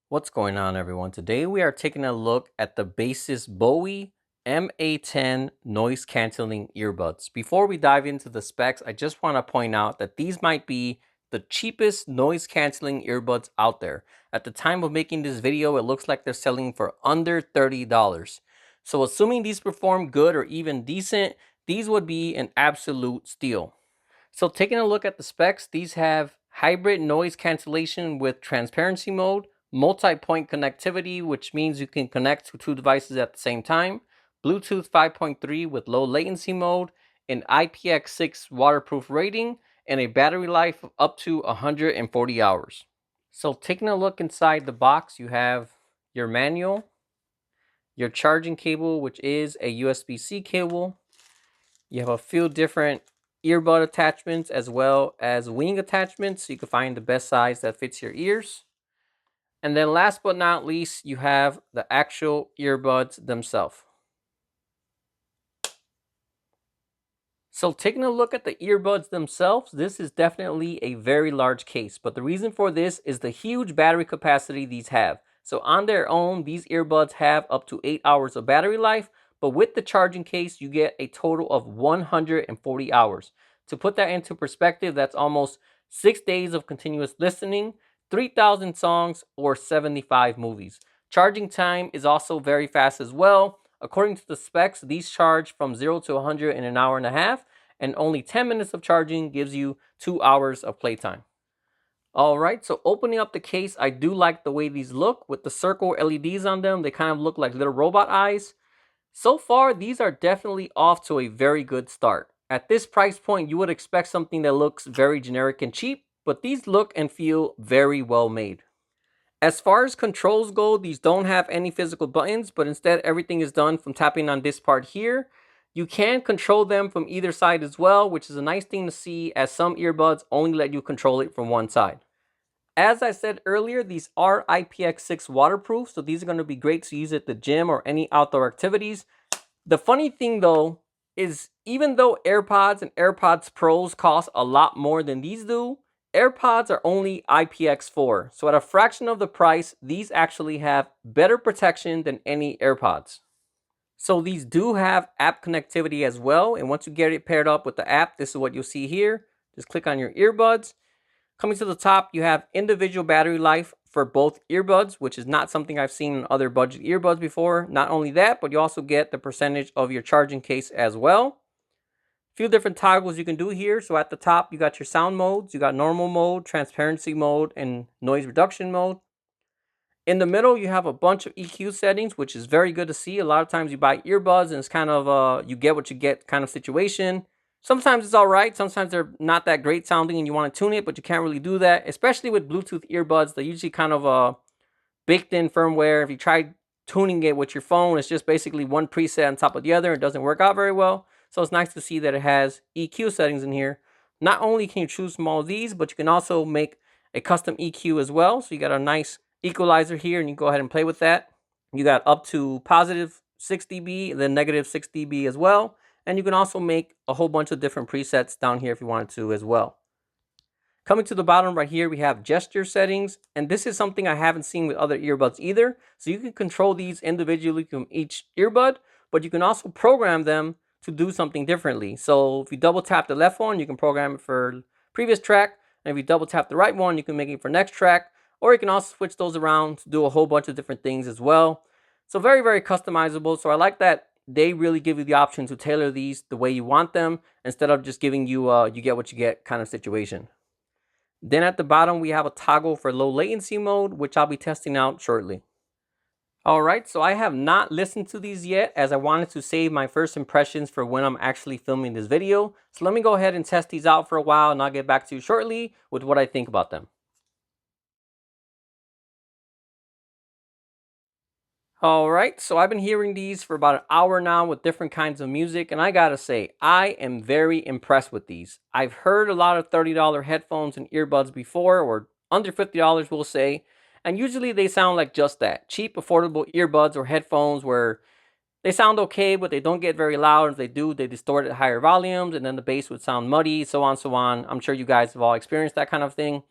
What's going on, everyone? Today we are taking a look at the Baseus Bowie MA10 noise canceling earbuds. Before we dive into the specs, I just want to point out that these might be the cheapest noise canceling earbuds out there. At the time of making this video, it looks like they're selling for under $30. So assuming these perform good or even decent, these would be an absolute steal. So taking a look at the specs, these have hybrid noise cancellation with transparency mode, multi-point connectivity, which means you can connect to two devices at the same time, Bluetooth 5.3 with low latency mode, an IPX6 waterproof rating, and a battery life of up to 140 hours. So taking a look inside the box, you have your manual, your charging cable, which is a USB-C cable. You have a few different earbud attachments as well as wing attachments, so you can find the best size that fits your ears. And then last but not least, you have the actual earbuds themselves. So taking a look at the earbuds themselves, this is definitely a very large case, but the reason for this is the huge battery capacity these have. So on their own, these earbuds have up to 8 hours of battery life, but with the charging case, you get a total of 140 hours. To put that into perspective, that's almost 6 days of continuous listening, 3,000 songs, or 75 movies. Charging time is also very fast as well. According to the specs, these charge from 0 to 100 in an hour and a half, and only 10 minutes of charging gives you 2 hours of playtime. Alright, so opening up the case, I do like the way these look. With the circle LEDs on them, they kind of look like little robot eyes. So far, these are definitely off to a very good start. At this price point, you would expect something that looks very generic and cheap, but these look and feel very well made. As far as controls go, these don't have any physical buttons, but instead everything is done from tapping on this part here. You can control them from either side as well, which is a nice thing to see, as some earbuds only let you control it from one side. As I said earlier, these are IPX6 waterproof, so these are going to be great to use at the gym or any outdoor activities. The funny thing though is, even though AirPods and AirPods Pros cost a lot more than these do, AirPods are only IPX4, so at a fraction of the price, these actually have better protection than any AirPods. So these do have app connectivity as well, and once you get it paired up with the app, this is what you'll see here. Just click on your earbuds. Coming to the top, you have individual battery life for both earbuds, which is not something I've seen in other budget earbuds before. Not only that, but you also get the percentage of your charging case as well. Few different toggles you can do here. So at the top, you got your sound modes. You got normal mode, transparency mode, and noise reduction mode. In the middle, you have a bunch of EQ settings, which is very good to see. A lot of times you buy earbuds and it's kind of you get what you get kind of situation. Sometimes it's all right. Sometimes they're not that great sounding and you want to tune it, but you can't really do that. Especially with Bluetooth earbuds, they're usually kind of baked in firmware. If you try tuning it with your phone, it's just basically one preset on top of the other. It doesn't work out very well. So it's nice to see that it has EQ settings in here. Not only can you choose from all of these, but you can also make a custom EQ as well. So you got a nice equalizer here and you go ahead and play with that. You got up to positive 6 dB and then negative 6 dB as well. And you can also make a whole bunch of different presets down here if you wanted to as well. Coming to the bottom right here, we have gesture settings, and this is something I haven't seen with other earbuds either. So you can control these individually from each earbud, but you can also program them to do something differently. So if you double tap the left one, you can program it for previous track, and if you double tap the right one, you can make it for next track, or you can also switch those around to do a whole bunch of different things as well. So very, very customizable. So I like that they really give you the option to tailor these the way you want them, instead of just giving you you get what you get kind of situation. Then at the bottom, we have a toggle for low latency mode, which I'll be testing out shortly. Alright, so I have not listened to these yet, as I wanted to save my first impressions for when I'm actually filming this video. So let me go ahead and test these out for a while, and I'll get back to you shortly with what I think about them. Alright, so I've been hearing these for about an hour now with different kinds of music, and I gotta say, I am very impressed with these. I've heard a lot of $30 headphones and earbuds before, or under $50 we'll say, and usually they sound like just that. Cheap, affordable earbuds or headphones where they sound okay, but they don't get very loud. If they do, they distort at higher volumes, and then the bass would sound muddy, so on, so on. I'm sure you guys have all experienced that kind of thing.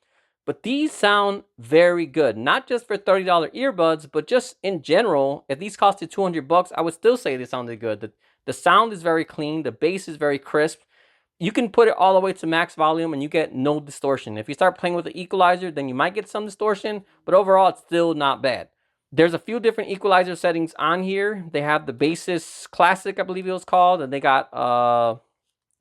But these sound very good, not just for $30 earbuds, but just in general. If these costed 200 bucks, I would still say they sounded good. The sound is very clean, the bass is very crisp. You can put it all the way to max volume and you get no distortion. If you start playing with the equalizer, then you might get some distortion, but overall it's still not bad. There's a few different equalizer settings on here. They have the Baseus Classic, I believe it was called, and they got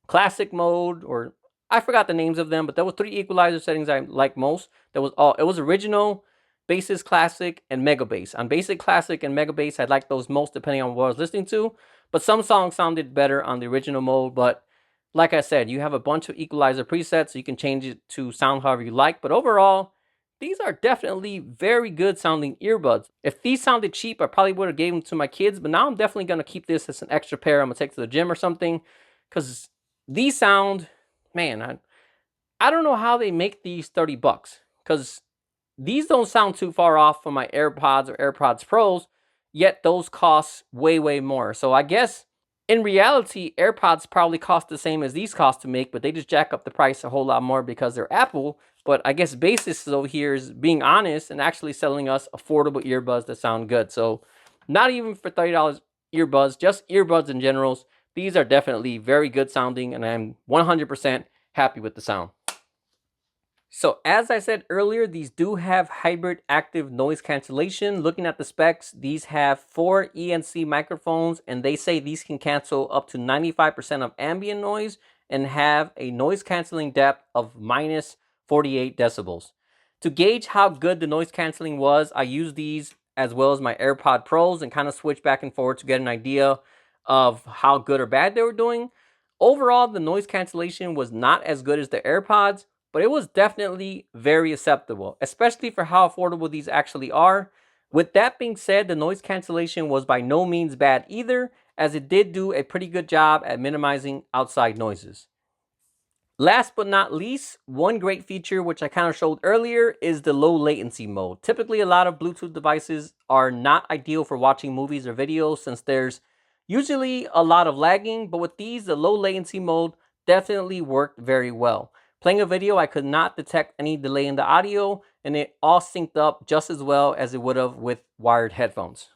Classic mode, or I forgot the names of them, but there were 3 equalizer settings I like most. It was original, Baseus Classic, and Mega Bass. On Basic Classic and Mega Bass, I like those most depending on what I was listening to, but some songs sounded better on the original mode. But like I said, you have a bunch of equalizer presets, so you can change it to sound however you like. But overall, these are definitely very good sounding earbuds. If these sounded cheap, I probably would have gave them to my kids, but now I'm definitely going to keep this as an extra pair I'm going to take to the gym or something, because these sound, man, I don't know how they make these 30 bucks, because these don't sound too far off from my AirPods or AirPods Pros, yet those cost way, way more. So I guess in reality, AirPods probably cost the same as these cost to make, but they just jack up the price a whole lot more because they're Apple. But I guess Baseus over here is being honest and actually selling us affordable earbuds that sound good. So not even for $30 earbuds, just earbuds in general. These are definitely very good sounding, and I'm 100% happy with the sound. So as I said earlier, these do have hybrid active noise cancellation. Looking at the specs, these have 4 ENC microphones, and they say these can cancel up to 95% of ambient noise and have a noise canceling depth of minus 48 decibels. To gauge how good the noise canceling was, I used these as well as my AirPod Pros and kind of switched back and forth to get an idea of how good or bad they were doing. Overall, the noise cancellation was not as good as the AirPods, but it was definitely very acceptable, especially for how affordable these actually are. With that being said, the noise cancellation was by no means bad either, as it did do a pretty good job at minimizing outside noises. Last but not least, one great feature which I kind of showed earlier is the low latency mode. Typically, a lot of Bluetooth devices are not ideal for watching movies or videos since there's usually a lot of lagging, but with these, the low latency mode definitely worked very well. Playing a video, I could not detect any delay in the audio, and it all synced up just as well as it would have with wired headphones.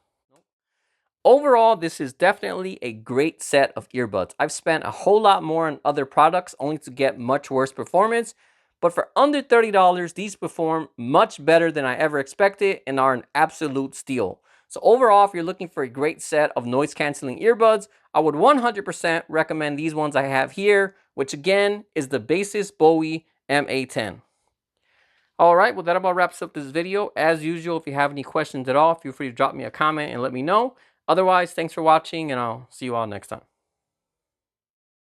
Overall, this is definitely a great set of earbuds. I've spent a whole lot more on other products only to get much worse performance, but for under $30, these perform much better than I ever expected and are an absolute steal. So overall, if you're looking for a great set of noise canceling earbuds, I would 100% recommend these ones I have here, which again is the Baseus Bowie MA10. Alright, well that about wraps up this video. As usual, if you have any questions at all, feel free to drop me a comment and let me know. Otherwise, thanks for watching, and I'll see you all next time.